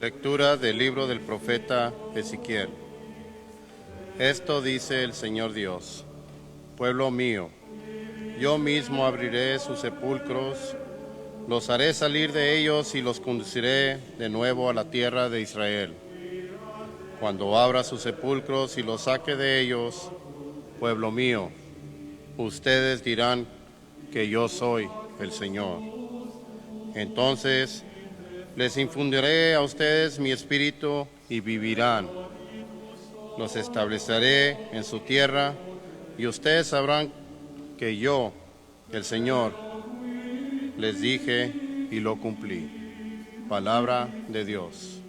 Lectura del libro del profeta Ezequiel. Esto dice el Señor Dios: Pueblo mío, yo mismo abriré sus sepulcros, los haré salir de ellos y los conduciré de nuevo a la tierra de Israel. Cuando abra sus sepulcros y los saque de ellos, pueblo mío, ustedes dirán que yo soy el Señor. Entonces les infundiré a ustedes mi espíritu y vivirán. Los estableceré en su tierra y ustedes sabrán que yo, el Señor, les dije y lo cumplí. Palabra de Dios.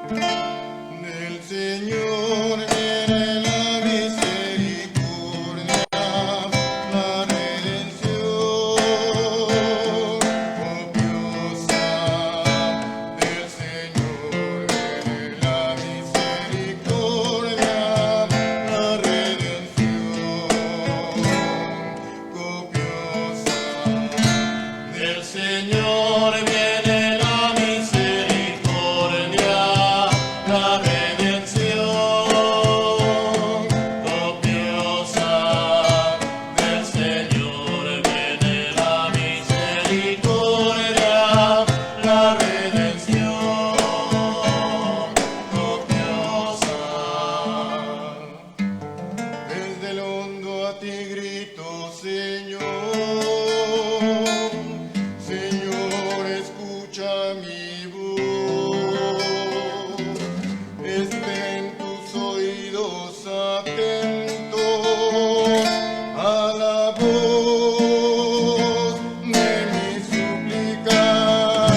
Del Señor viene la misericordia, la redención copiosa. Del Señor viene la misericordia, la redención copiosa. Del Señor viene la misericordia, la redención copiosa. Del Señor viene la misericordia, la redención copiosa. Desde el hondo a ti grito, Señor, Señor, escucha mi voz. Estén tus oídos atentos a la voz de mi súplica.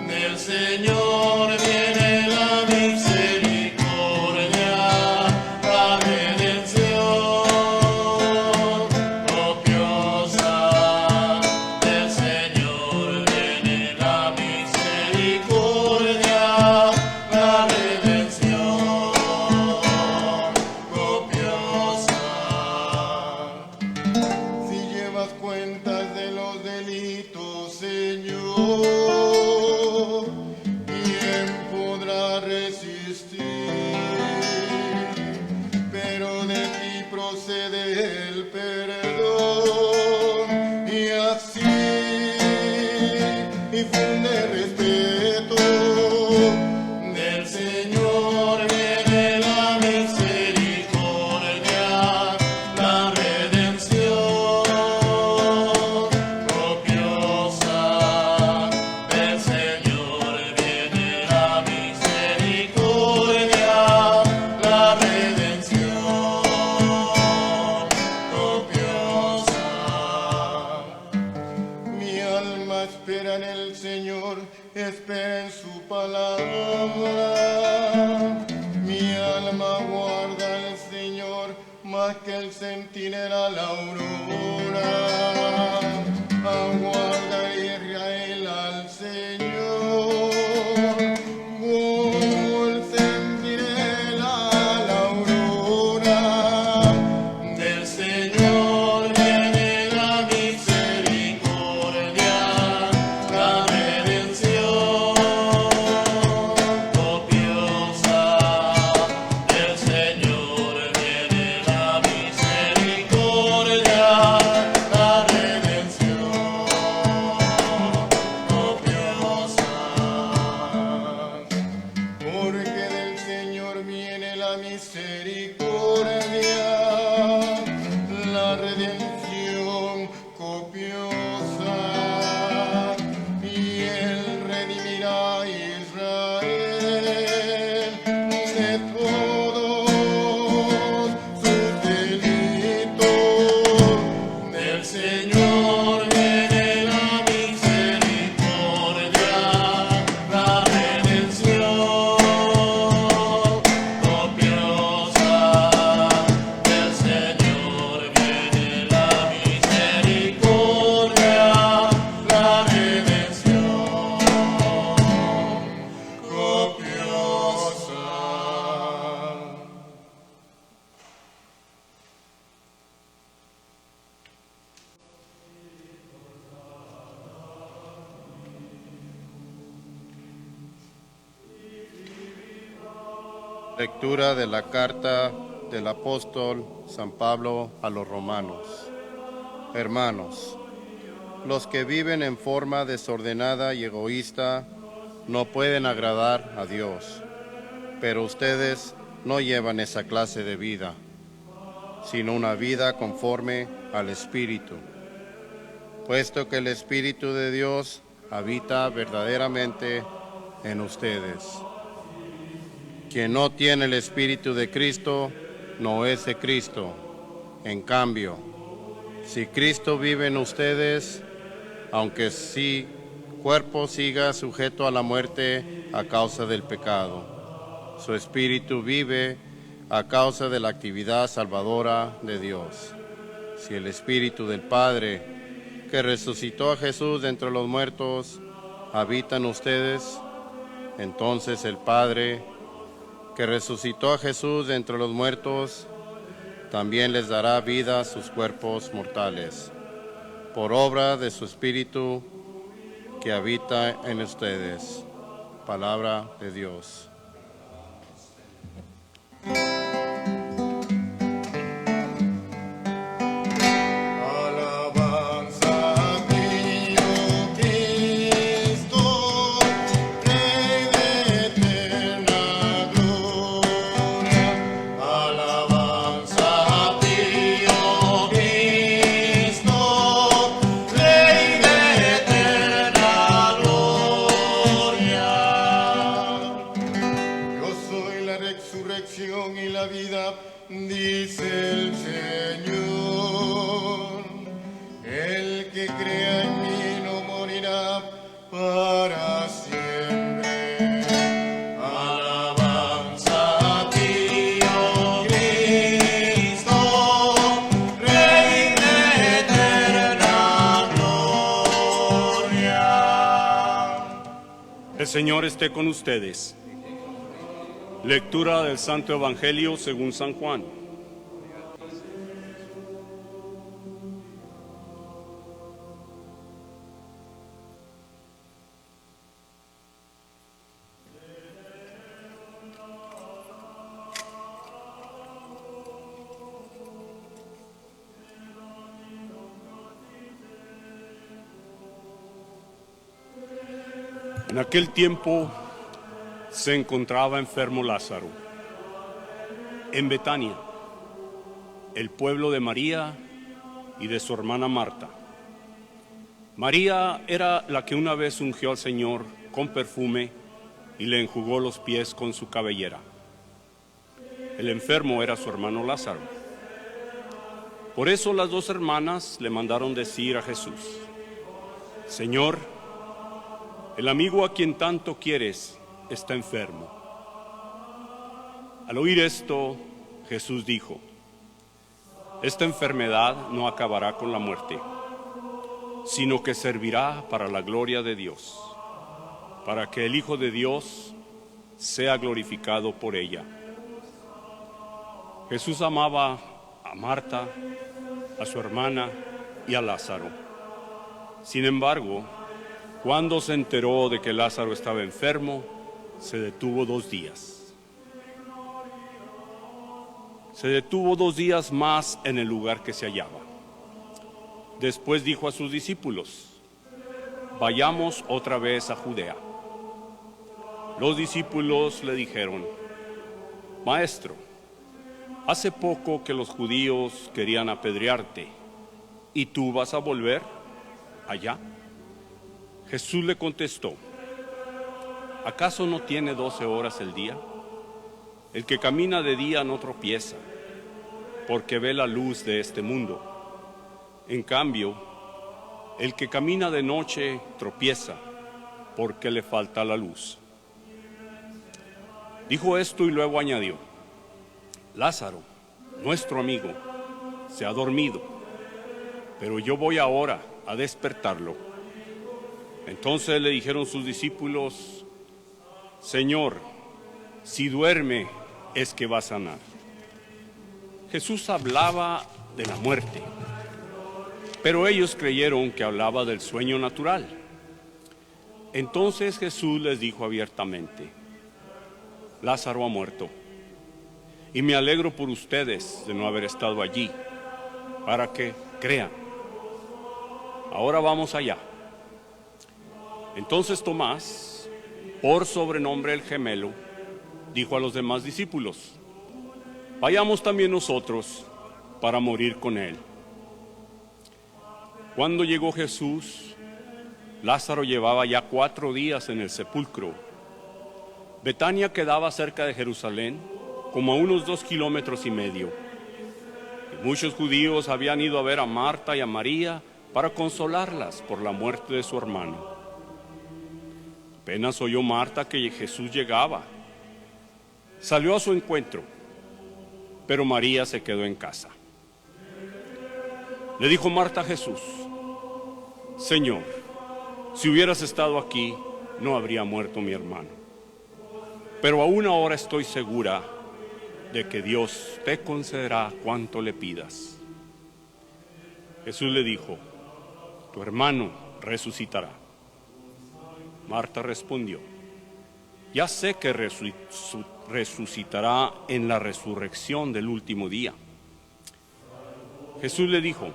Del Señor viene la misericordia, la redención copiosa. Del Señor viene la misericordia, la redención copiosa. Si llevas cuentas de los delitos, Señor, ¿quién podrá resistir? Pero de ti procede el perdón y así infunde respeto. Del Señor viene la misericordia, la redención copiosa. Del Señor viene la misericordia, la redención copiosa. Mi alma espera en el Señor, espera en su palabra. Mi alma guarda al Señor más que el centinela la aurora. Aguarda Israel al Señor, como el centinela la aurora. Del Señor viene la misericordia, la redención copiosa. Del Señor viene la misericordia, la redención copiosa. Porque del Señor viene la misericordia, la redención copiosa, y Él redimirá a Israel de todos sus delitos. Del Señor viene la misericordia, la redención copiosa. Lectura de la carta del apóstol San Pablo a los romanos. Hermanos, los que viven en forma desordenada y egoísta no pueden agradar a Dios, pero ustedes no llevan esa clase de vida, sino una vida conforme al Espíritu, puesto que el Espíritu de Dios habita verdaderamente en ustedes. Quien no tiene el Espíritu de Cristo no es de Cristo. En cambio, si Cristo vive en ustedes, aunque su cuerpo siga sujeto a la muerte a causa del pecado, su Espíritu vive a causa de la actividad salvadora de Dios. Si el Espíritu del Padre, que resucitó a Jesús de entre los muertos, habita en ustedes, entonces el Padre, que resucitó a Jesús de entre los muertos, también les dará vida a sus cuerpos mortales, por obra de su Espíritu que habita en ustedes. Palabra de Dios. Y la vida, dice el Señor. El que crea en mí no morirá para siempre. Alabanza a ti, oh Cristo, Rey de eterna gloria. El Señor esté con ustedes. Lectura del Santo Evangelio según San Juan. En aquel tiempo se encontraba enfermo Lázaro en Betania, el pueblo de María y de su hermana Marta. María era la que una vez ungió al Señor con perfume y le enjugó los pies con su cabellera. El enfermo era su hermano Lázaro. Por eso las dos hermanas le mandaron decir a Jesús: Señor, el amigo a quien tanto quieres está enfermo. Al oír esto, Jesús dijo: esta enfermedad no acabará con la muerte, sino que servirá para la gloria de Dios, para que el Hijo de Dios sea glorificado por ella. Jesús amaba a Marta, a su hermana y a Lázaro. Sin embargo, cuando se enteró de que Lázaro estaba enfermo, se detuvo 2 días. Se detuvo 2 días más en el lugar que se hallaba. Después dijo a sus discípulos: vayamos otra vez a Judea. Los discípulos le dijeron: Maestro, hace poco que los judíos querían apedrearte, ¿y tú vas a volver allá? Jesús le contestó: ¿acaso no tiene 12 horas el día? El que camina de día no tropieza, porque ve la luz de este mundo. En cambio, el que camina de noche tropieza, porque le falta la luz. Dijo esto y luego añadió: Lázaro, nuestro amigo, se ha dormido, pero yo voy ahora a despertarlo. Entonces le dijeron sus discípulos: Señor, si duerme, es que va a sanar. Jesús hablaba de la muerte, pero ellos creyeron que hablaba del sueño natural. Entonces Jesús les dijo abiertamente: Lázaro ha muerto, y me alegro por ustedes de no haber estado allí, para que crean. Ahora vamos allá. Entonces Tomás, por sobrenombre el gemelo, dijo a los demás discípulos: vayamos también nosotros para morir con él. Cuando llegó Jesús, Lázaro llevaba ya 4 días en el sepulcro. Betania quedaba cerca de Jerusalén, como a unos 2,5 kilómetros. Y muchos judíos habían ido a ver a Marta y a María para consolarlas por la muerte de su hermano. Apenas oyó Marta que Jesús llegaba, salió a su encuentro, pero María se quedó en casa. Le dijo Marta a Jesús: Señor, si hubieras estado aquí, no habría muerto mi hermano. Pero aún ahora estoy segura de que Dios te concederá cuanto le pidas. Jesús le dijo: tu hermano resucitará. Marta respondió: ya sé que resucitará en la resurrección del último día. Jesús le dijo: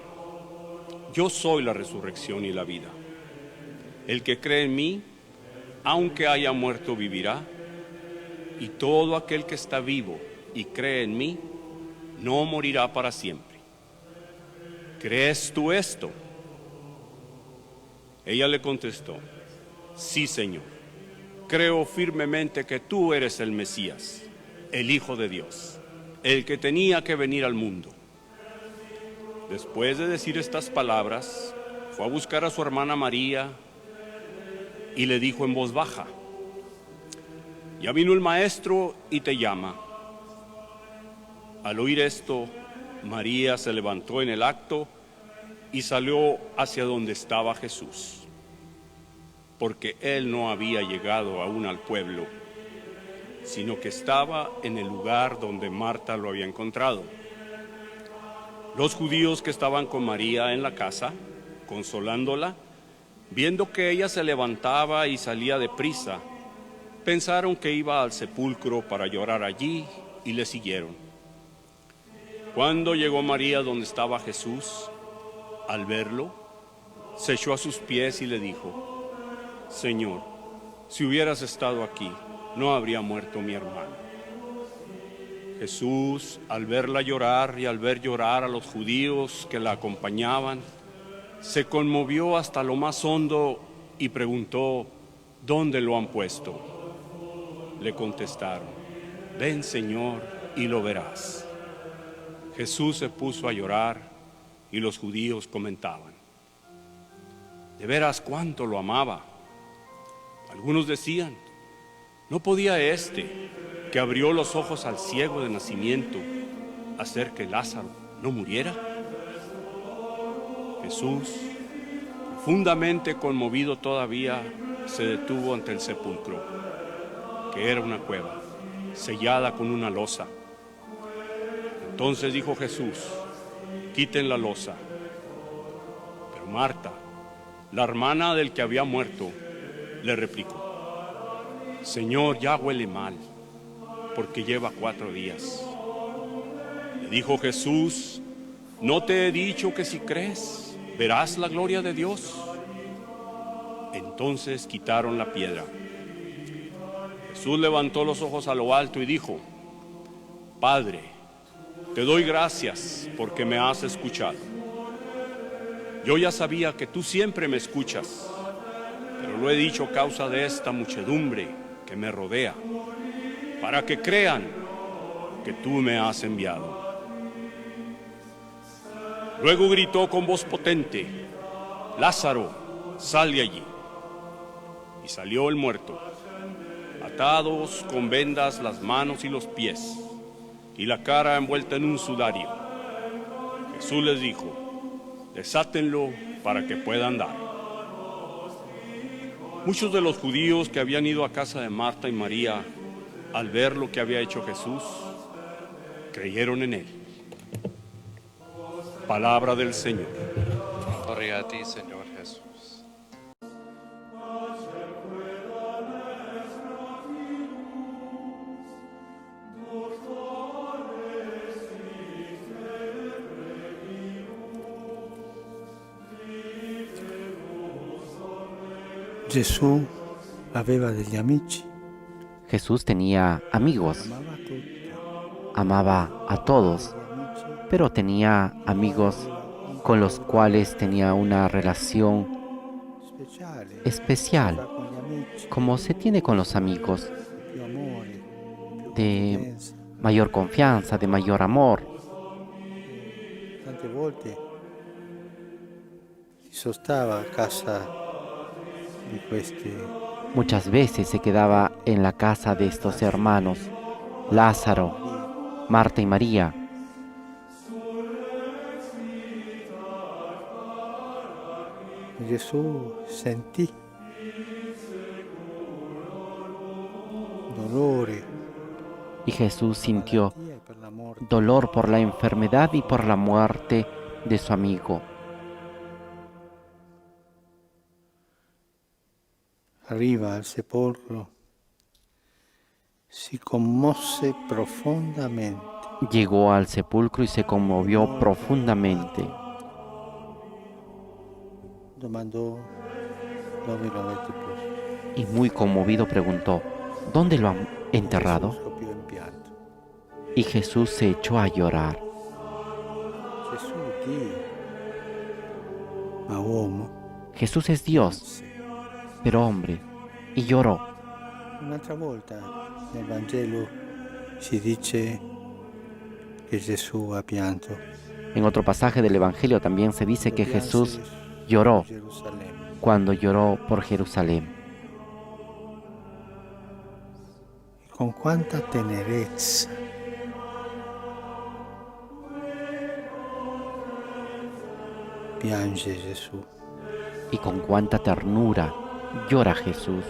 yo soy la resurrección y la vida. El que cree en mí, aunque haya muerto, vivirá. Y todo aquel que está vivo y cree en mí, no morirá para siempre. ¿Crees tú esto? Ella le contestó: sí, Señor. Creo firmemente que tú eres el Mesías, el Hijo de Dios, el que tenía que venir al mundo. Después de decir estas palabras, fue a buscar a su hermana María y le dijo en voz baja: ya vino el maestro y te llama. Al oír esto, María se levantó en el acto y salió hacia donde estaba Jesús, porque él no había llegado aún al pueblo, sino que estaba en el lugar donde Marta lo había encontrado. Los judíos que estaban con María en la casa, consolándola, viendo que ella se levantaba y salía deprisa, pensaron que iba al sepulcro para llorar allí y le siguieron. Cuando llegó María donde estaba Jesús, al verlo, se echó a sus pies y le dijo: Señor, si hubieras estado aquí, no habría muerto mi hermano. Jesús, al verla llorar y al ver llorar a los judíos que la acompañaban, se conmovió hasta lo más hondo y preguntó: ¿dónde lo han puesto? Le contestaron: ven, Señor, y lo verás. Jesús se puso a llorar y los judíos comentaban: de veras cuánto lo amaba. Algunos decían: ¿no podía este, que abrió los ojos al ciego de nacimiento, hacer que Lázaro no muriera? Jesús, profundamente conmovido todavía, se detuvo ante el sepulcro, que era una cueva, sellada con una losa. Entonces dijo Jesús: quiten la losa. Pero Marta, la hermana del que había muerto, le replicó: Señor, ya huele mal, porque lleva 4 días. Le dijo Jesús: ¿no te he dicho que si crees, verás la gloria de Dios? Entonces quitaron la piedra. Jesús levantó los ojos a lo alto y dijo: Padre, te doy gracias porque me has escuchado. Yo ya sabía que tú siempre me escuchas, pero lo he dicho a causa de esta muchedumbre que me rodea, para que crean que tú me has enviado. Luego gritó con voz potente: Lázaro, sal de allí. Y salió el muerto, atados con vendas las manos y los pies, y la cara envuelta en un sudario. Jesús les dijo: desátenlo para que pueda andar. Muchos de los judíos que habían ido a casa de Marta y María, al ver lo que había hecho Jesús, creyeron en él. Palabra del Señor. Gloria a ti, Señor Jesús. Gesù aveva degli amici, Jesús tenía amigos, amava tutti. amaba a todos, Gli amici pero tenía amigos con los cuales tenía una relación speciali, fa especial, con gli amici, como se tiene con los amigos, più amore, più de confidenza. mayor confianza, de mayor amor. Tante volte si sostava a casa di questi Muchas veces se quedaba en la casa de estos hermanos, Lázaro, Marta y María. Gesù sentì dolore Y Jesús sintió malattia e per la morte. dolor por la enfermedad y por la muerte de su amigo. Arriva al sepolcro, si commosse profondamente. Llegó al sepulcro y se conmovió profundamente. Domandò dove lo avete posto. Y muy conmovido preguntó, ¿dónde lo han enterrado? Gesù scoppiò in pianto. Y Jesús se echó a llorar. Gesù Dio, ma uomo, Jesús es Dios, pero hombre, y lloró. un'altra volta nel Vangelo si dice che Gesù ha pianto. En otro pasaje del Evangelio también se dice que Pianse Jesús lloró Gerusalemme. cuando lloró por Jerusalén. Con quanta tenerezza piange Gesù. Y con cuánta ternura llora Jesús.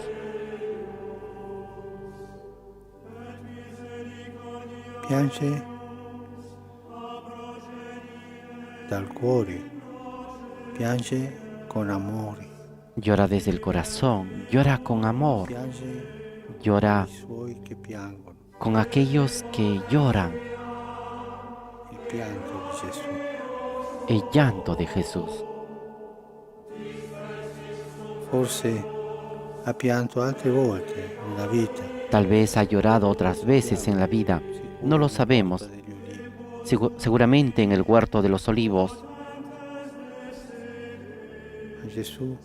Piange dal cuore, piange con amore, Llora desde el corazón, llora con amor, piange llora i suoi che piangono. con aquellos que lloran. Il pianto di Gesù El llanto de Jesús. forse ha pianto altre volte nella vita. Tal vez ha llorado otras veces en la vida. No lo sabemos. Degli ulivi. Seguramente en el huerto de los olivos. Ma Gesù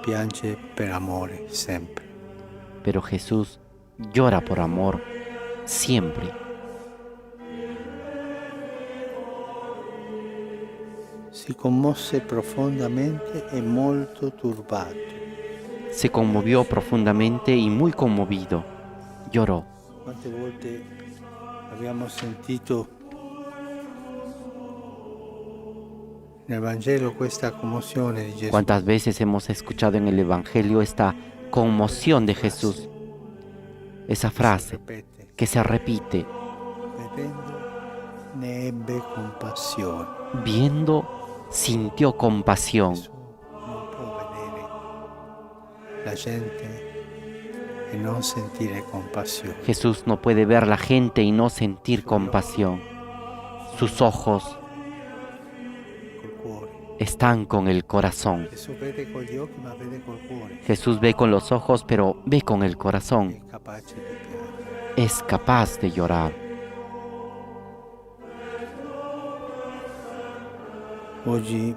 piange per amore sempre. Pero Jesús llora por amor siempre. Si commosse profondamente e molto turbato. Se conmovió profundamente y muy conmovido. Lloró. Quante volte abbiamo sentito nel Vangelo questa commozione di Gesù. ¿Cuántas veces hemos escuchado en el Evangelio esta conmoción de Jesús? Esa frase Ripete, que se repite, vedendo ne ebbe compassione. viendo, sintió compasión. Gesù non può vedere la gente e non sentire compassione. Jesús no puede ver la gente y no sentir compasión. Sus ojos Col cuore. están con el corazón. Gesù vede con gli occhi ma vede col cuore. Jesús ve con los ojos, pero ve con el corazón. È capace di piangere. Es capaz de llorar. Oggi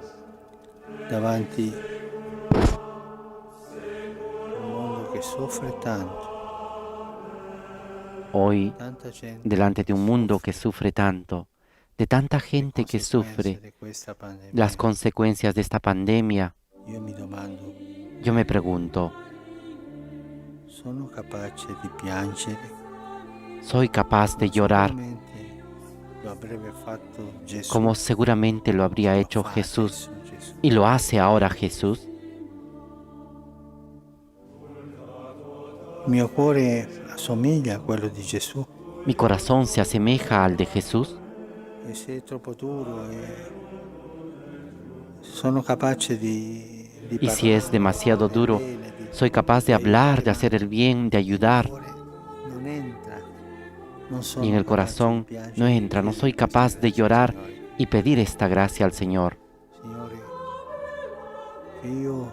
davanti a un mondo che soffre tanto, Hoy, tanta gente delante de un mundo que sufre tanto, de tanta gente que sufre di questa pandemia, las consecuencias de esta pandemia, io mi domando, yo me pregunto, sono capace di piangere? ¿soy capaz de llorar Sicuramente lo avrebbe fatto Gesù. como seguramente lo habría Lo hecho fa Jesús adesso Gesù. y lo hace ahora Jesús? Il mio cuore assomiglia a quello di Gesù Mi corazón se asemeja al de Jesús e se è troppo duro sono capace di y si es demasiado duro, soy capaz de hablar, de hacer el bien, de ayudar, non entra, non sono y en el capace corazón di piangere, no entra, no soy capaz de llorar y pedir esta gracia al Señor. Signore, che io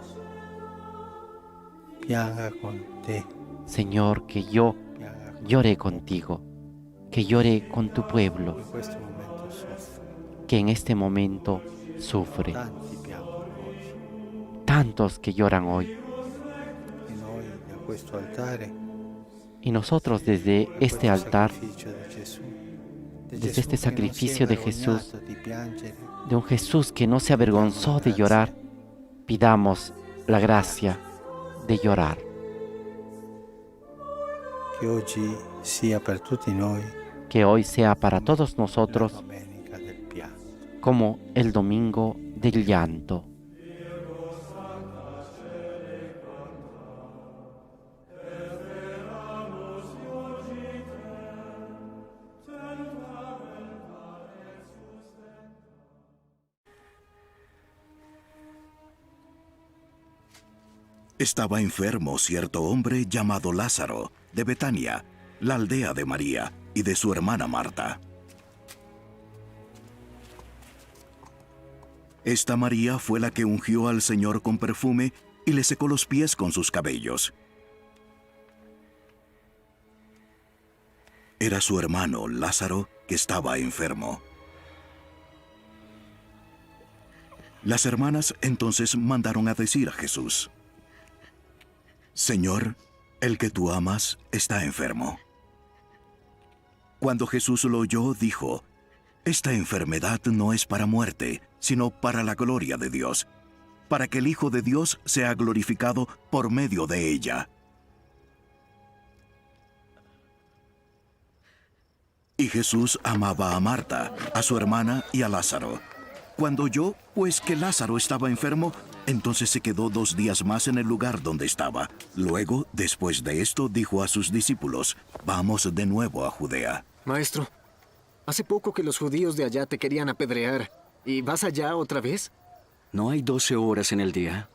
pianga con te, Señor, que yo pianga con llore contigo, que llore con tu pueblo, in questo momento soffre. que en este momento sufre. Tanti piangono oggi Tantos que lloran hoy. e noi da questo altare, Y nosotros desde da este questo altar, sacrificio di Gesù, di desde Gesù este che non si è sacrificio de Jesús, vergognato di piangere, de un Jesús que no se avergonzó de llorar, pidamos la gracia de llorar. che oggi sia per tutti noi Que hoy sea para todos la nosotros domenica del pianto. como el domingo del llanto. Estaba enfermo cierto hombre llamado Lázaro, de Betania, la aldea de María y de su hermana Marta. Esta María fue la que ungió al Señor con perfume y le secó los pies con sus cabellos. Era su hermano Lázaro que estaba enfermo. Las hermanas entonces mandaron a decir a Jesús: Señor, el que tú amas está enfermo. Cuando Jesús lo oyó, dijo: Esta enfermedad no es para muerte, sino para la gloria de Dios, para que el Hijo de Dios sea glorificado por medio de ella. Y Jesús amaba a Marta, a su hermana y a Lázaro. Cuando oyó, pues, que Lázaro estaba enfermo, entonces se quedó 2 días más en el lugar donde estaba. Luego, después de esto, dijo a sus discípulos: Vamos de nuevo a Judea. Maestro, hace poco que los judíos de allá te querían apedrear. ¿Y vas allá otra vez? No hay 12 horas en el día.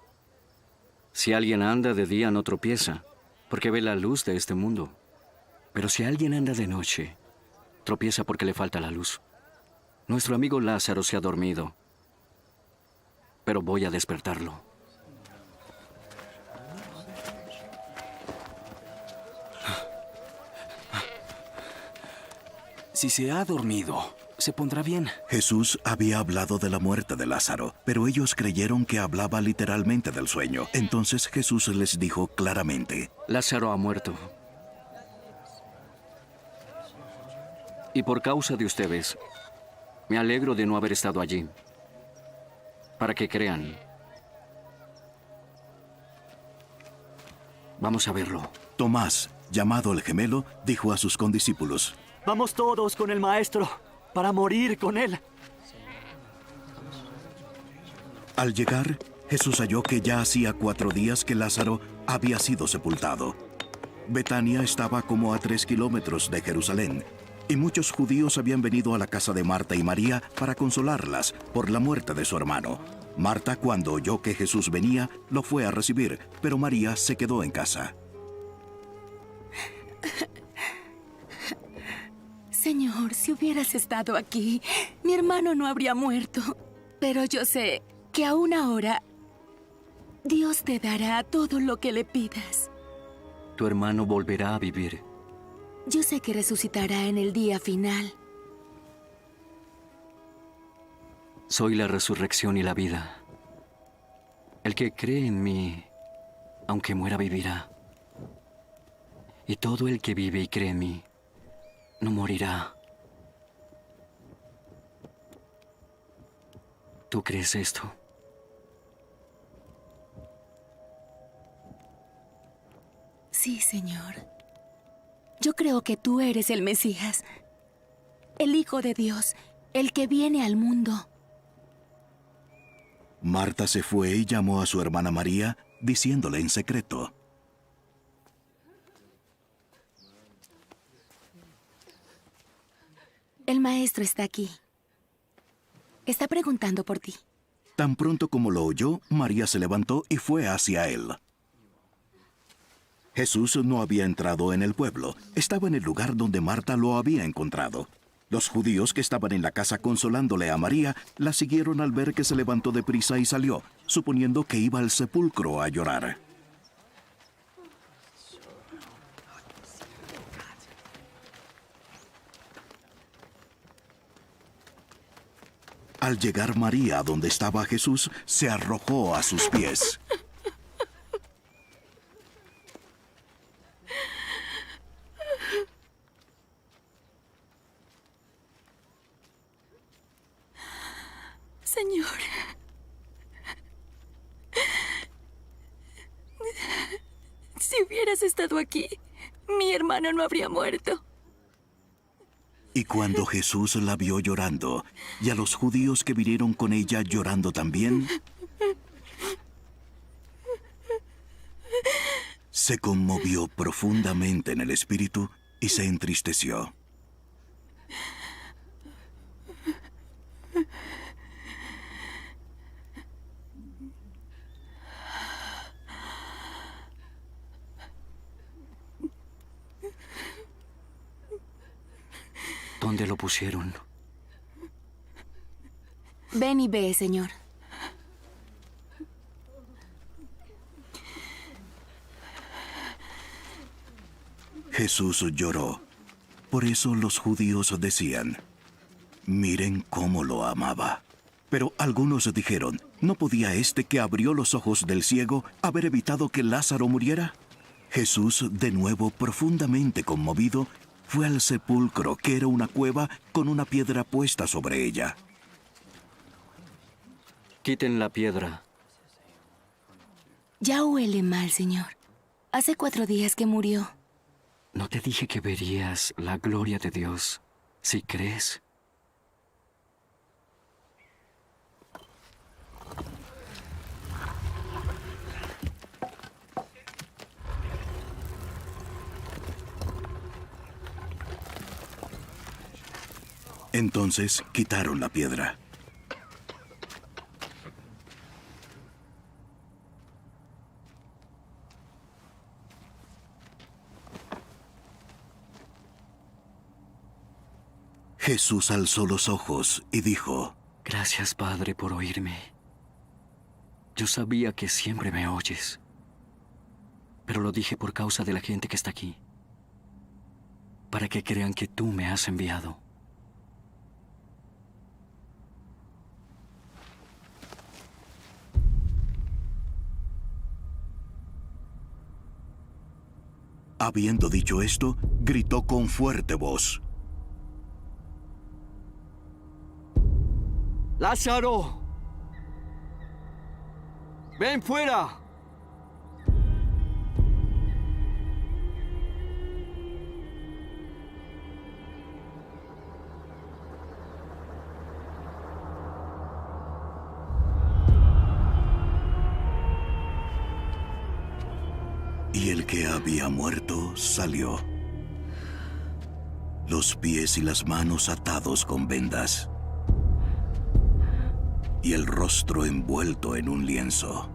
Si alguien anda de día no tropieza, porque ve la luz de este mundo. Pero si alguien anda de noche, tropieza porque le falta la luz. Nuestro amigo Lázaro se ha dormido, pero voy a despertarlo. Si se ha dormido, se pondrá bien. Jesús había hablado de la muerte de Lázaro, pero ellos creyeron que hablaba literalmente del sueño. Entonces Jesús les dijo claramente: Lázaro ha muerto. Y por causa de ustedes, me alegro de no haber estado allí, para que crean. Vamos a verlo. Tomás, llamado el gemelo, dijo a sus condiscípulos: Vamos todos con el Maestro para morir con él. Al llegar, Jesús halló que ya hacía 4 días que Lázaro había sido sepultado. Betania estaba como a 3 kilómetros de Jerusalén, y muchos judíos habían venido a la casa de Marta y María para consolarlas por la muerte de su hermano. Marta, cuando oyó que Jesús venía, lo fue a recibir, pero María se quedó en casa. Señor, si hubieras estado aquí, mi hermano no habría muerto. Pero yo sé que aún ahora Dios te dará todo lo que le pidas. Tu hermano volverá a vivir. Yo sé que resucitará en el día final. Soy la resurrección y la vida. El que cree en mí, aunque muera, vivirá. Y todo el que vive y cree en mí, no morirá. ¿Tú crees esto? Sí, Señor. Yo creo que tú eres el Mesías, el Hijo de Dios, el que viene al mundo. Marta se fue y llamó a su hermana María, diciéndole en secreto: El Maestro está aquí. Está preguntando por ti. Tan pronto como lo oyó, María se levantó y fue hacia él. Jesús no había entrado en el pueblo, estaba en el lugar donde Marta lo había encontrado. Los judíos que estaban en la casa consolándole a María la siguieron al ver que se levantó deprisa y salió, suponiendo que iba al sepulcro a llorar. Al llegar María a donde estaba Jesús, se arrojó a sus pies. Señor, si hubieras estado aquí, mi hermano no habría muerto. Y cuando Jesús la vio llorando, y a los judíos que vinieron con ella llorando también, se conmovió profundamente en el espíritu y se entristeció. ¿Dónde lo pusieron? Ven y ve, Señor. Jesús lloró. Por eso los judíos decían, miren cómo lo amaba. Pero algunos dijeron, ¿no podía este que abrió los ojos del ciego haber evitado que Lázaro muriera? Jesús, de nuevo profundamente conmovido, fue al sepulcro, que era una cueva con una piedra puesta sobre ella. Quiten la piedra. Ya huele mal, Señor. Hace 4 días que murió. ¿No te dije que verías la gloria de Dios si crees? Entonces quitaron la piedra. Jesús alzó los ojos y dijo, Gracias, Padre, por oírme. Yo sabía que siempre me oyes, pero lo dije por causa de la gente que está aquí, para que crean que tú me has enviado. Habiendo dicho esto, gritó con fuerte voz, ¡Lázaro! ¡Ven fuera! y el que había muerto salió, los pies y las manos atados con vendas, y el rostro envuelto en un lienzo.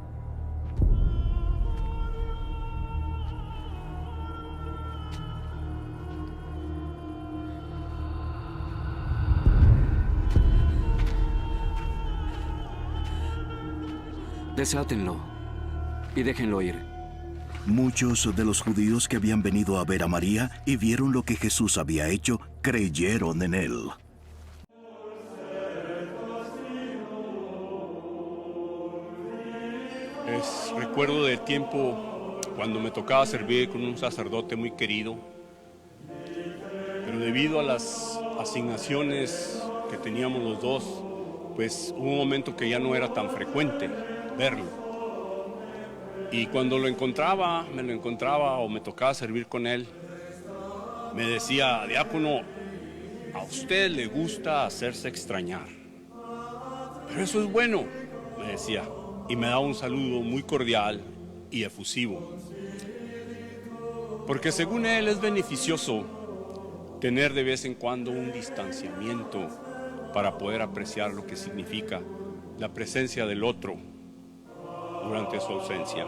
Desátenlo y déjenlo ir. Muchos de los judíos que habían venido a ver a María y vieron lo que Jesús había hecho, creyeron en él. Recuerdo del tiempo cuando me tocaba servir con un sacerdote muy querido, pero debido a las asignaciones que teníamos los dos, pues hubo un momento que ya no era tan frecuente verlo. Y cuando me lo encontraba o me tocaba servir con él, me decía, diácono, a usted le gusta hacerse extrañar, pero eso es bueno, me decía, y me daba un saludo muy cordial y efusivo, porque según él es beneficioso tener de vez en cuando un distanciamiento para poder apreciar lo que significa la presencia del otro durante su ausencia.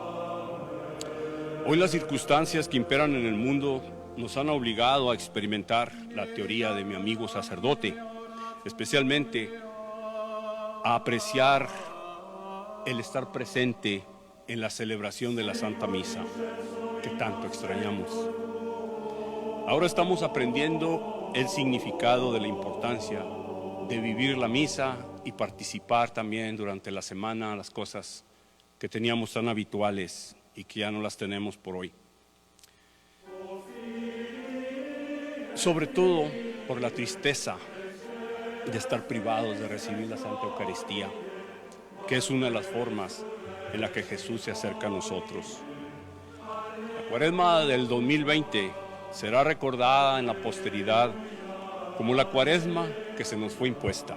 Hoy las circunstancias que imperan en el mundo nos han obligado a experimentar la teoría de mi amigo sacerdote, especialmente a apreciar el estar presente en la celebración de la Santa Misa, que tanto extrañamos. Ahora estamos aprendiendo el significado de la importancia de vivir la misa y participar también durante la semana las cosas que teníamos tan habituales y que ya no las tenemos por hoy. Sobre todo por la tristeza de estar privados de recibir la Santa Eucaristía, que es una de las formas en la que Jesús se acerca a nosotros. La Cuaresma del 2020 será recordada en la posteridad como la Cuaresma que se nos fue impuesta,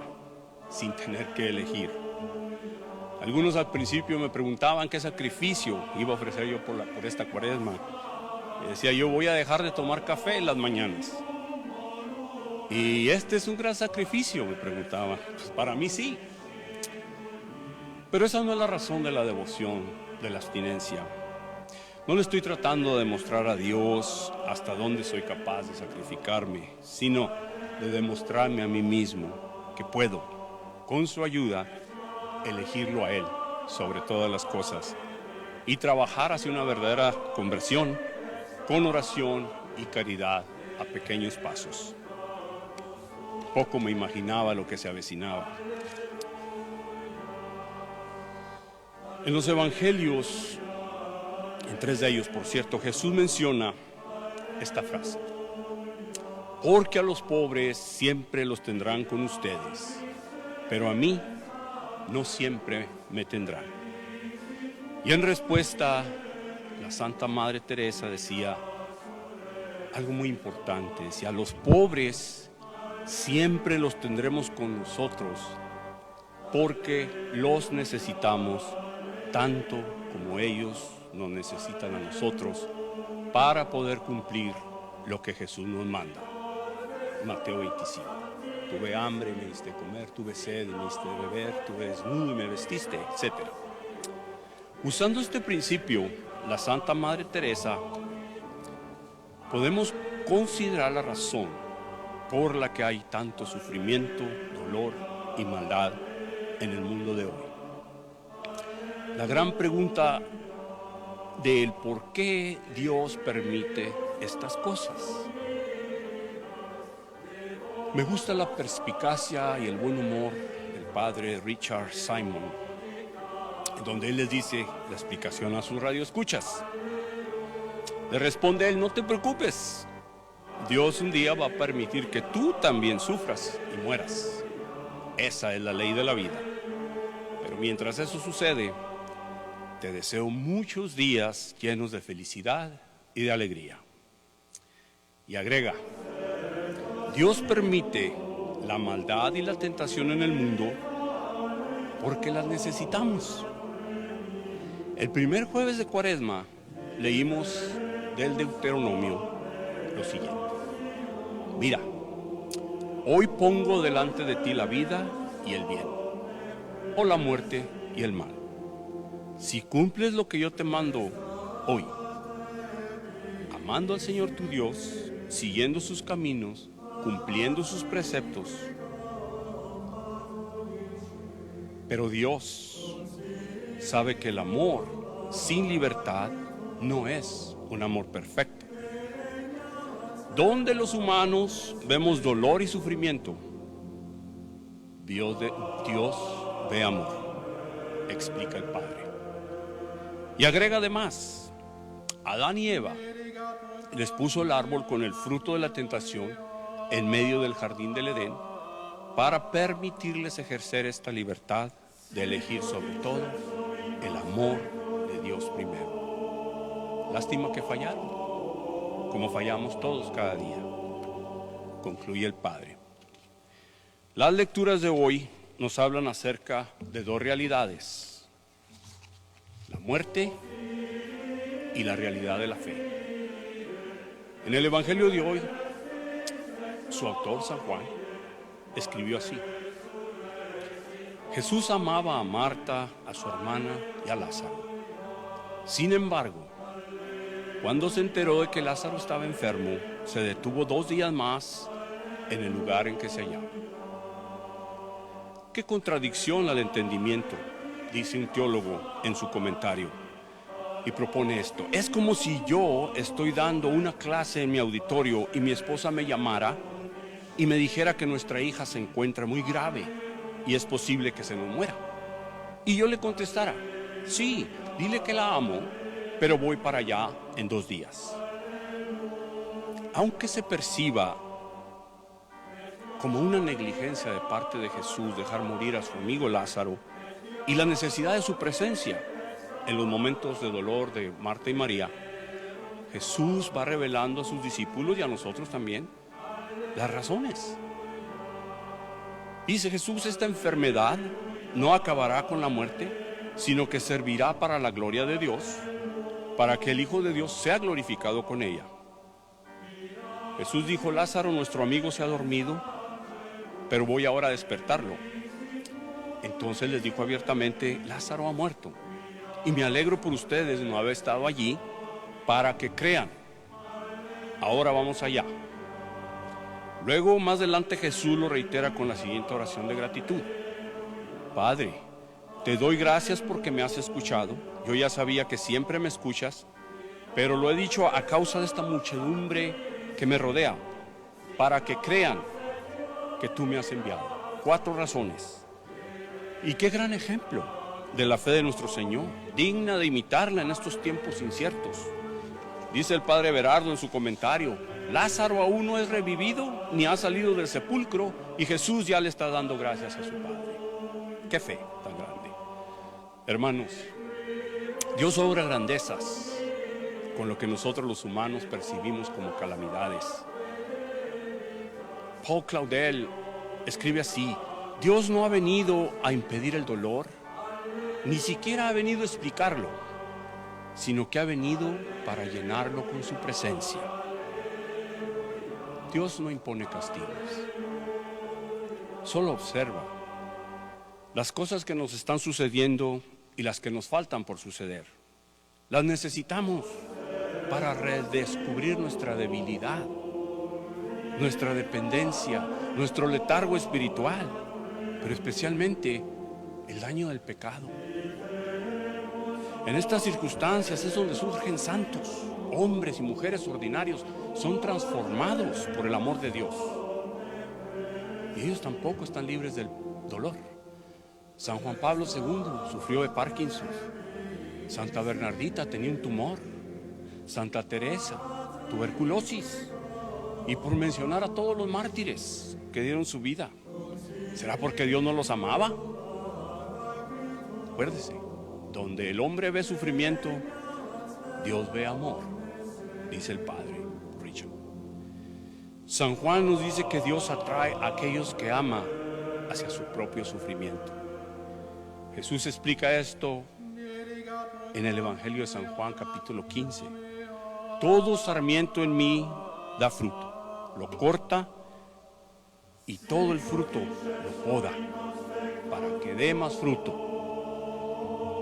sin tener que elegir. Algunos al principio me preguntaban qué sacrificio iba a ofrecer yo por esta Cuaresma. Y decía yo, voy a dejar de tomar café en las mañanas. Y este es un gran sacrificio, me preguntaban. Pues para mí sí. Pero esa no es la razón de la devoción, de la abstinencia. No le estoy tratando de demostrar a Dios hasta dónde soy capaz de sacrificarme, sino de demostrarme a mí mismo que puedo, con su ayuda, elegirlo a Él sobre todas las cosas y trabajar hacia una verdadera conversión con oración y caridad a pequeños pasos. Poco me imaginaba lo que se avecinaba. En los evangelios, en 3 de ellos, por cierto, Jesús menciona esta frase: porque a los pobres siempre los tendrán con ustedes, pero a mí no siempre me tendrán. Y en respuesta, la Santa Madre Teresa decía algo muy importante, decía: a los pobres siempre los tendremos con nosotros, porque los necesitamos tanto como ellos nos necesitan a nosotros para poder cumplir lo que Jesús nos manda. Mateo 25. Tuve hambre y me diste de comer, tuve sed y me diste de beber, tuve desnudo y me vestiste, etc. Usando este principio, la Santa Madre Teresa, podemos considerar la razón por la que hay tanto sufrimiento, dolor y maldad en el mundo de hoy. La gran pregunta del por qué Dios permite estas cosas. Me gusta la perspicacia y el buen humor del padre Richard Simon, donde él les dice la explicación a sus radioescuchas. Le responde él: no te preocupes, Dios un día va a permitir que tú también sufras y mueras. Esa es la ley de la vida. Pero mientras eso sucede, te deseo muchos días llenos de felicidad y de alegría. Y agrega: Dios permite la maldad y la tentación en el mundo porque las necesitamos. El primer jueves de Cuaresma leímos del Deuteronomio lo siguiente: mira, hoy pongo delante de ti la vida y el bien, o la muerte y el mal. Si cumples lo que yo te mando hoy, amando al Señor tu Dios, siguiendo sus caminos, cumpliendo sus preceptos. Pero Dios sabe que el amor sin libertad no es un amor perfecto. Donde los humanos vemos dolor y sufrimiento, Dios ve amor, explica el Padre. Y agrega además: Adán y Eva les puso el árbol con el fruto de la tentación en medio del jardín del Edén para permitirles ejercer esta libertad de elegir sobre todo el amor de Dios primero. Lástima que fallaron, como fallamos todos cada día, concluye el Padre. Las lecturas de hoy nos hablan acerca de 2 realidades: la muerte y la realidad de la fe. En el Evangelio de hoy, su autor, San Juan, escribió así: Jesús amaba a Marta, a su hermana y a Lázaro. Sin embargo, cuando se enteró de que Lázaro estaba enfermo, se detuvo 2 días más en el lugar en que se hallaba. Qué contradicción al entendimiento, dice un teólogo en su comentario, y propone esto: es como si yo estoy dando una clase en mi auditorio y mi esposa me llamara y me dijera que nuestra hija se encuentra muy grave y es posible que se nos muera. Y yo le contestara, sí, dile que la amo, pero voy para allá en 2 días. Aunque se perciba como una negligencia de parte de Jesús dejar morir a su amigo Lázaro y la necesidad de su presencia en los momentos de dolor de Marta y María, Jesús va revelando a sus discípulos y a nosotros también las razones. Dice Jesús, esta enfermedad no acabará con la muerte, sino que servirá para la gloria de Dios, para que el Hijo de Dios sea glorificado con ella. Jesús dijo, Lázaro, nuestro amigo, se ha dormido, pero voy ahora a despertarlo. Entonces les dijo abiertamente, Lázaro ha muerto, y me alegro por ustedes de no haber estado allí para que crean. Ahora vamos allá. Luego, más adelante, Jesús lo reitera con la siguiente oración de gratitud. Padre, te doy gracias porque me has escuchado. Yo ya sabía que siempre me escuchas, pero lo he dicho a causa de esta muchedumbre que me rodea, para que crean que tú me has enviado. 4 razones. Y qué gran ejemplo de la fe de nuestro Señor, digna de imitarla en estos tiempos inciertos. Dice el padre Berardo en su comentario, Lázaro aún no es revivido ni ha salido del sepulcro y Jesús ya le está dando gracias a su Padre. ¡Qué fe tan grande! Hermanos, Dios obra grandezas con lo que nosotros los humanos percibimos como calamidades. Paul Claudel escribe así, Dios no ha venido a impedir el dolor, ni siquiera ha venido a explicarlo, sino que ha venido para llenarlo con su presencia. Dios no impone castigos, solo observa las cosas que nos están sucediendo y las que nos faltan por suceder. Las necesitamos para redescubrir nuestra debilidad, nuestra dependencia, nuestro letargo espiritual, pero especialmente el daño del pecado. En estas circunstancias es donde surgen santos, hombres y mujeres ordinarios, son transformados por el amor de Dios. Y ellos tampoco están libres del dolor. San Juan Pablo II sufrió de Parkinson. Santa Bernardita tenía un tumor. Santa Teresa, tuberculosis. Y por mencionar a todos los mártires que dieron su vida. ¿Será porque Dios no los amaba? Acuérdese, donde el hombre ve sufrimiento, Dios ve amor, dice el padre Richard. San Juan nos dice que Dios atrae a aquellos que ama hacia su propio sufrimiento. Jesús explica esto en el Evangelio de San Juan, capítulo 15. Todo sarmiento en mí da fruto, lo corta y todo el fruto lo poda para que dé más fruto.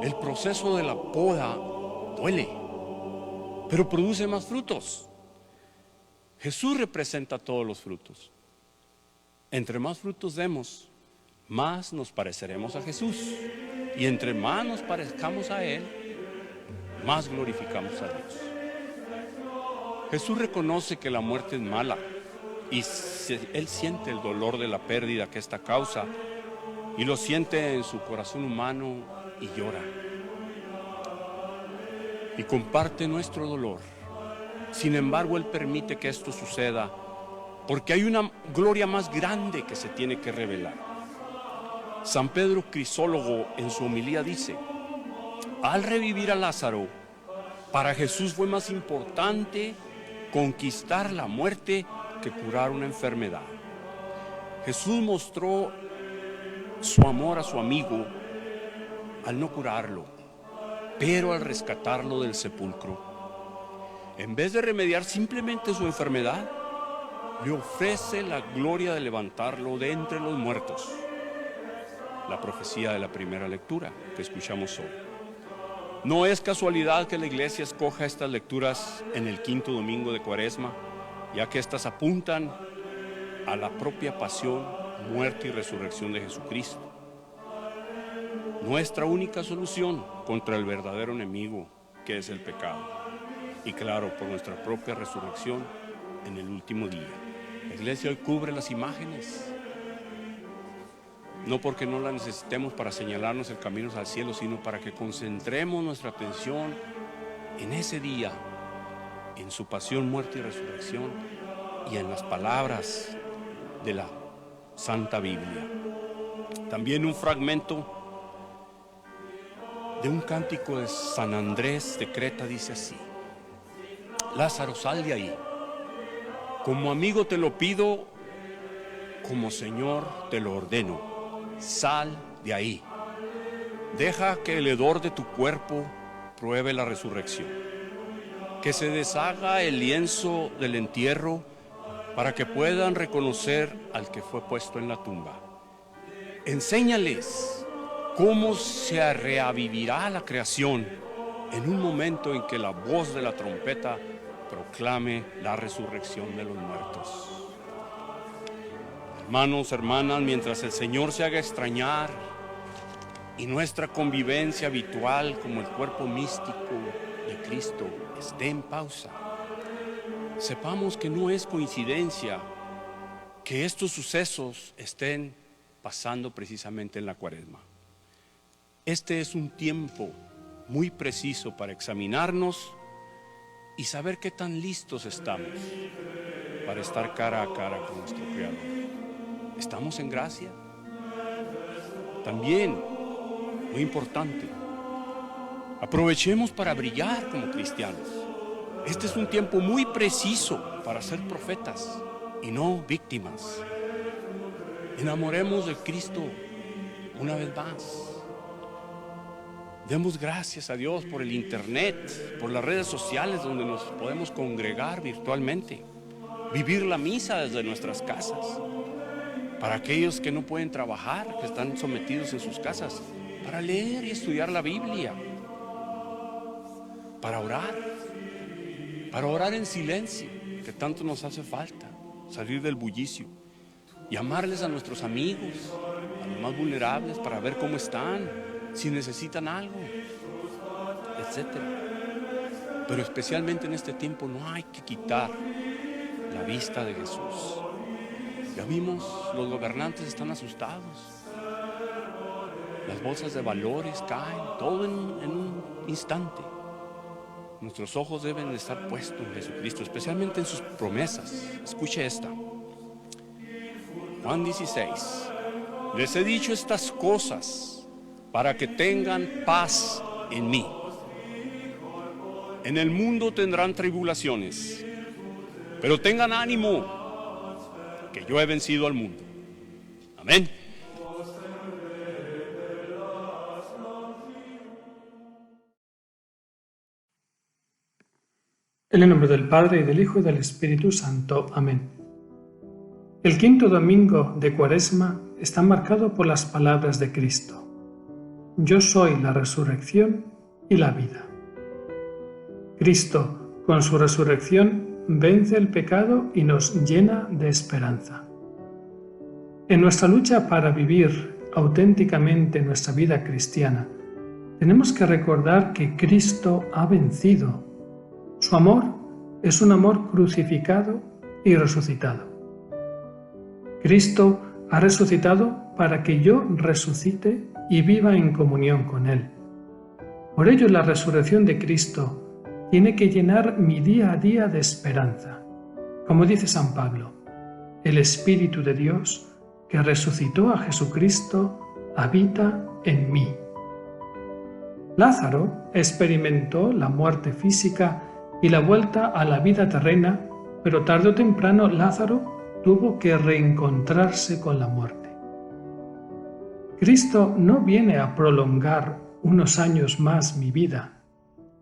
El proceso de la poda duele, pero produce más frutos. Jesús representa todos los frutos. Entre más frutos demos, más nos pareceremos a Jesús. Y entre más nos parezcamos a Él, más glorificamos a Dios. Jesús reconoce que la muerte es mala y Él siente el dolor de la pérdida que esta causa y lo siente en su corazón humano y llora. Y comparte nuestro dolor. Sin embargo, Él permite que esto suceda porque hay una gloria más grande que se tiene que revelar. San Pedro Crisólogo en su homilía dice, al revivir a Lázaro, para Jesús fue más importante conquistar la muerte que curar una enfermedad. Jesús mostró su amor a su amigo al no curarlo, pero al rescatarlo del sepulcro. En vez de remediar simplemente su enfermedad, le ofrece la gloria de levantarlo de entre los muertos. La profecía de la primera lectura que escuchamos hoy. No es casualidad que la iglesia escoja estas lecturas en el 5º domingo de Cuaresma, ya que estas apuntan a la propia pasión, muerte y resurrección de Jesucristo. Nuestra única solución contra el verdadero enemigo, que es el pecado. Y claro, por nuestra propia resurrección en el último día. La iglesia hoy cubre las imágenes. No porque no la necesitemos para señalarnos el camino al cielo, sino para que concentremos nuestra atención en ese día, en su pasión, muerte y resurrección, y en las palabras de la Santa Biblia. También un fragmento de un cántico de San Andrés de Creta dice así: Lázaro, sal de ahí. Como amigo te lo pido, como Señor te lo ordeno. Sal de ahí. Deja que el hedor de tu cuerpo pruebe la resurrección. Que se deshaga el lienzo del entierro para que puedan reconocer al que fue puesto en la tumba. Enséñales cómo se reavivirá la creación en un momento en que la voz de la trompeta proclame la resurrección de los muertos. Hermanos, hermanas, mientras el Señor se haga extrañar y nuestra convivencia habitual como el cuerpo místico de Cristo esté en pausa, sepamos que no es coincidencia que estos sucesos estén pasando precisamente en la Cuaresma. Este es un tiempo muy preciso para examinarnos y saber qué tan listos estamos para estar cara a cara con nuestro Creador. ¿Estamos en gracia? También, muy importante, aprovechemos para brillar como cristianos. Este es un tiempo muy preciso para ser profetas y no víctimas. Enamoremos de Cristo una vez más. Demos gracias a Dios por el internet, por las redes sociales donde nos podemos congregar virtualmente, vivir la misa desde nuestras casas. Para aquellos que no pueden trabajar, que están sometidos en sus casas, para leer y estudiar la Biblia, para orar en silencio, que tanto nos hace falta, salir del bullicio, llamarles a nuestros amigos, a los más vulnerables, para ver cómo están, si necesitan algo, etc. Pero especialmente en este tiempo no hay que quitar la vista de Jesús. Ya vimos, los gobernantes están asustados. Las bolsas de valores caen, todo en un instante. Nuestros ojos deben estar puestos en Jesucristo, especialmente en sus promesas. Escuche esta. Juan 16. Les he dicho estas cosas para que tengan paz en mí. En el mundo tendrán tribulaciones, pero tengan ánimo, que yo he vencido al mundo. Amén. En el nombre del Padre, y del Hijo, y del Espíritu Santo. Amén. El quinto domingo de Cuaresma está marcado por las palabras de Cristo: Yo soy la resurrección y la vida. Cristo, con su resurrección, vence el pecado y nos llena de esperanza. En nuestra lucha para vivir auténticamente nuestra vida cristiana, tenemos que recordar que Cristo ha vencido. Su amor es un amor crucificado y resucitado. Cristo ha resucitado para que yo resucite y viva en comunión con Él. Por ello, la resurrección de Cristo tiene que llenar mi día a día de esperanza. Como dice San Pablo, el Espíritu de Dios que resucitó a Jesucristo habita en mí. Lázaro experimentó la muerte física y la vuelta a la vida terrena, pero tarde o temprano Lázaro tuvo que reencontrarse con la muerte. Cristo no viene a prolongar unos años más mi vida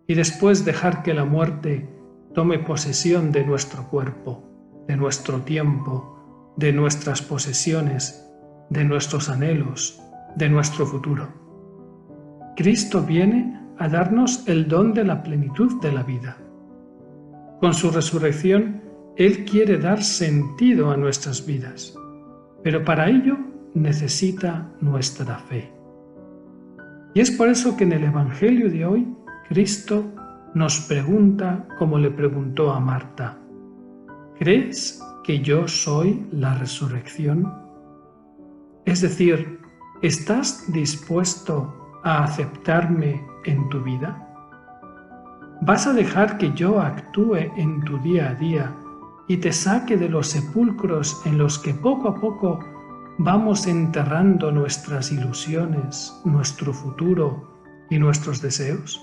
y después dejar que la muerte tome posesión de nuestro cuerpo, de nuestro tiempo, de nuestras posesiones, de nuestros anhelos, de nuestro futuro. Cristo viene a darnos el don de la plenitud de la vida. Con su resurrección, Él quiere dar sentido a nuestras vidas, pero para ello necesita nuestra fe. Y es por eso que en el Evangelio de hoy, Cristo nos pregunta como le preguntó a Marta: ¿crees que yo soy la resurrección? Es decir, ¿estás dispuesto a aceptarme en tu vida? ¿Vas a dejar que yo actúe en tu día a día y te saque de los sepulcros en los que poco a poco vamos enterrando nuestras ilusiones, nuestro futuro y nuestros deseos?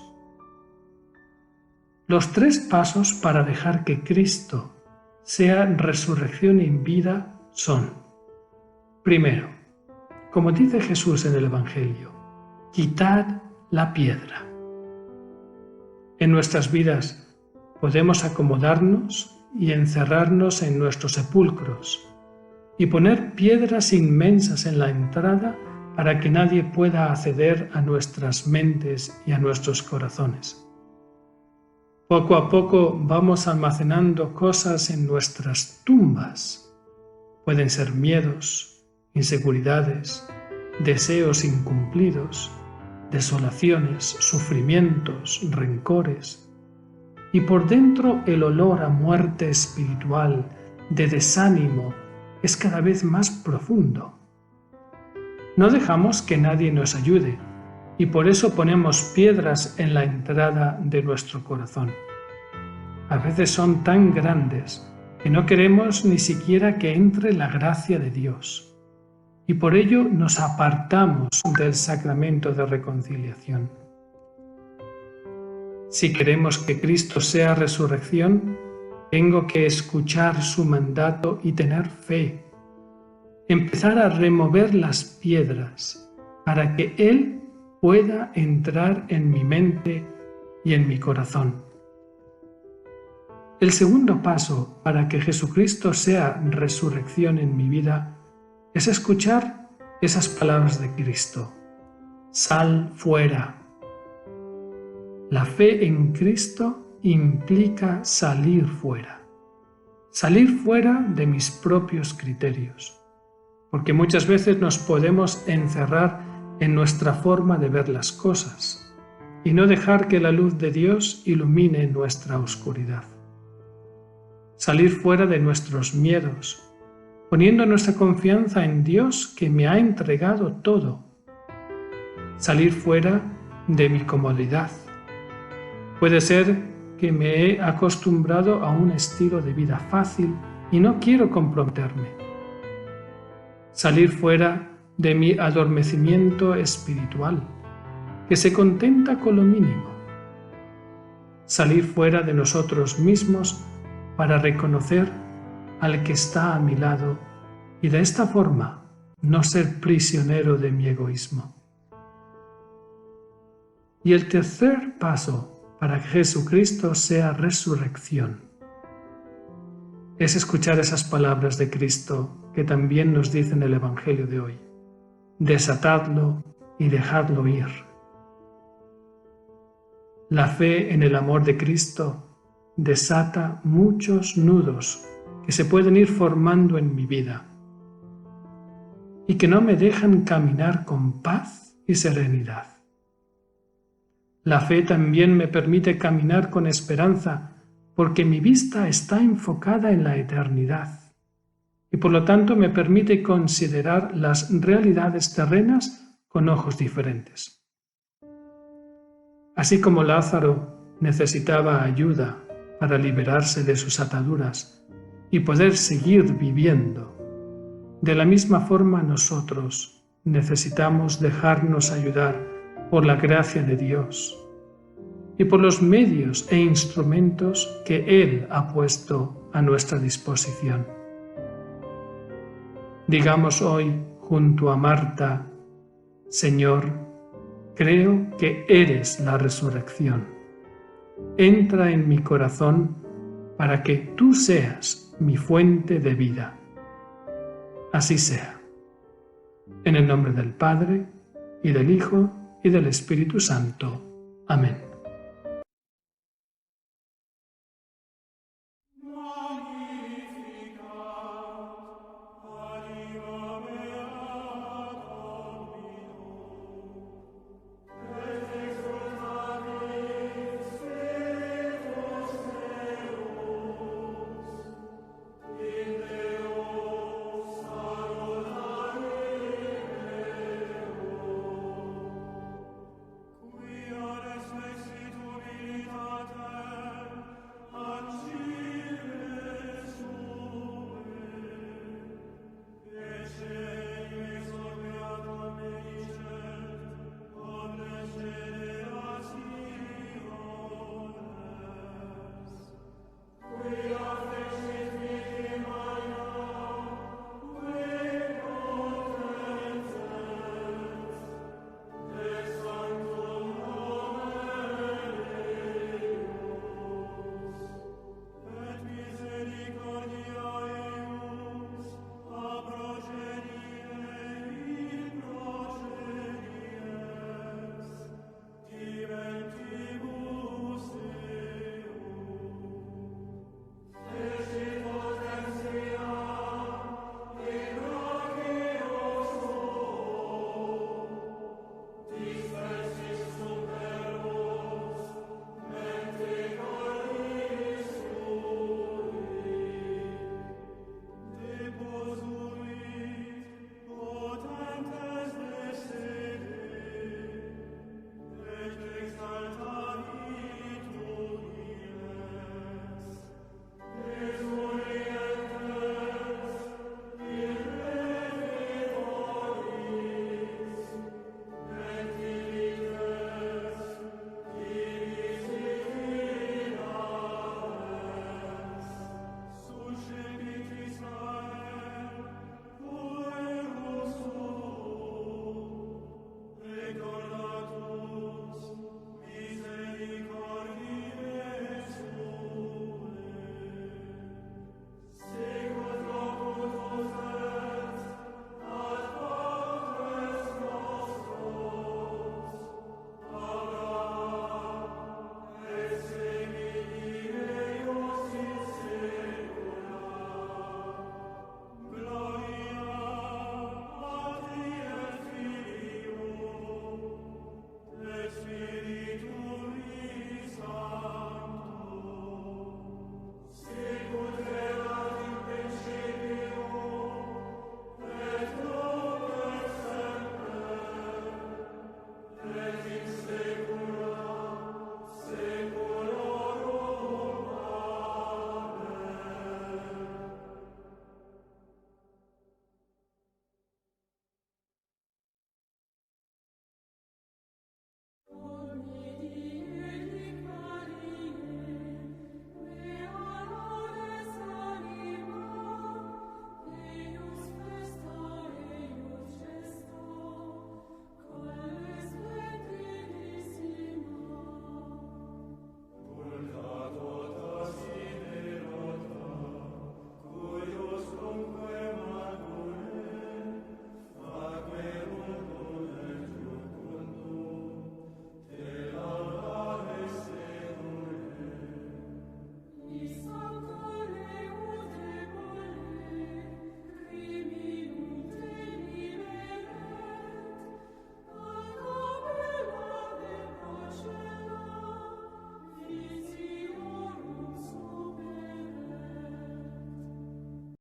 Los 3 pasos para dejar que Cristo sea resurrección y vida son: primero, como dice Jesús en el Evangelio, quitad la piedra. En nuestras vidas podemos acomodarnos y encerrarnos en nuestros sepulcros y poner piedras inmensas en la entrada para que nadie pueda acceder a nuestras mentes y a nuestros corazones. Poco a poco vamos almacenando cosas en nuestras tumbas. Pueden ser miedos, inseguridades, deseos incumplidos, desolaciones, sufrimientos, rencores, y por dentro el olor a muerte espiritual, de desánimo, es cada vez más profundo. No dejamos que nadie nos ayude, y por eso ponemos piedras en la entrada de nuestro corazón. A veces son tan grandes que no queremos ni siquiera que entre la gracia de Dios, y por ello nos apartamos del sacramento de reconciliación. Si queremos que Cristo sea resurrección, tengo que escuchar su mandato y tener fe, empezar a remover las piedras para que Él pueda entrar en mi mente y en mi corazón. El segundo paso para que Jesucristo sea resurrección en mi vida es escuchar esas palabras de Cristo: sal fuera. La fe en Cristo implica salir fuera de mis propios criterios, porque muchas veces nos podemos encerrar en nuestra forma de ver las cosas y no dejar que la luz de Dios ilumine nuestra oscuridad. Salir fuera de nuestros miedos, poniendo nuestra confianza en Dios que me ha entregado todo. Salir fuera de mi comodidad. Puede ser que me he acostumbrado a un estilo de vida fácil y no quiero comprometerme. Salir fuera de mi adormecimiento espiritual, que se contenta con lo mínimo. Salir fuera de nosotros mismos para reconocer al que está a mi lado y de esta forma no ser prisionero de mi egoísmo. Y el tercer paso para que Jesucristo sea resurrección es escuchar esas palabras de Cristo que también nos dice en el Evangelio de hoy: desatadlo y dejadlo ir. La fe en el amor de Cristo desata muchos nudos que se pueden ir formando en mi vida y que no me dejan caminar con paz y serenidad. La fe también me permite caminar con esperanza porque mi vista está enfocada en la eternidad y por lo tanto me permite considerar las realidades terrenas con ojos diferentes. Así como Lázaro necesitaba ayuda para liberarse de sus ataduras y poder seguir viviendo, de la misma forma nosotros necesitamos dejarnos ayudar por la gracia de Dios y por los medios e instrumentos que Él ha puesto a nuestra disposición. Digamos hoy junto a Marta: Señor, creo que eres la resurrección. Entra en mi corazón para que tú seas mi fuente de vida. Así sea. En el nombre del Padre, y del Hijo, y del Espíritu Santo. Amén.